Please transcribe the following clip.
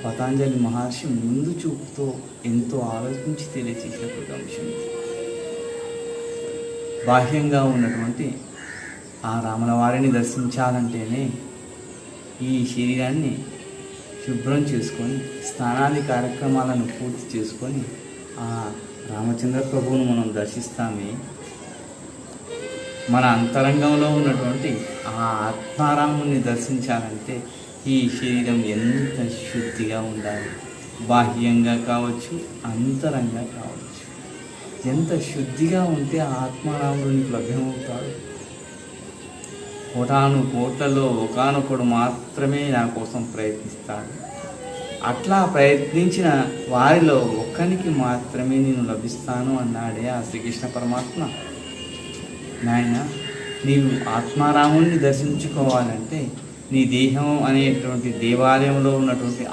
పతంజలి మహర్షి ముందు చూపుతో ఎంతో ఆలోచించి తెలియచేసినటువంటి అంశం. బాహ్యంగా ఉన్నటువంటి ఆ రాముల వారిని దర్శించాలంటేనే ఈ శరీరాన్ని శుభ్రం చేసుకొని స్నానాది కార్యక్రమాలను పూర్తి చేసుకొని ఆ రామచంద్ర ప్రభువును మనం దర్శిస్తామే. మన అంతరంగంలో ఉన్నటువంటి ఆ ఆత్మారాముని దర్శించాలంటే ఈ శరీరం ఎంత శుద్ధిగా ఉండాలి, బాహ్యంగా కావచ్చు, అంతరంగా కావచ్చు. ఎంత శుద్ధిగా ఉంటే ఆత్మారాముడు నీకు లభ్యమవుతాడు. కోటాను కోట్లలో ఒకానొకడు మాత్రమే నా కోసం ప్రయత్నిస్తాడు. అట్లా ప్రయత్నించిన వారిలో ఒక్కనికి మాత్రమే నేను లభిస్తాను అన్నాడే ఆ శ్రీకృష్ణ పరమాత్మ. నాయన, నీవు ఆత్మారాముణ్ణి దర్శించుకోవాలంటే నీ దేహం అనేటువంటి దేవాలయంలో ఉన్నటువంటి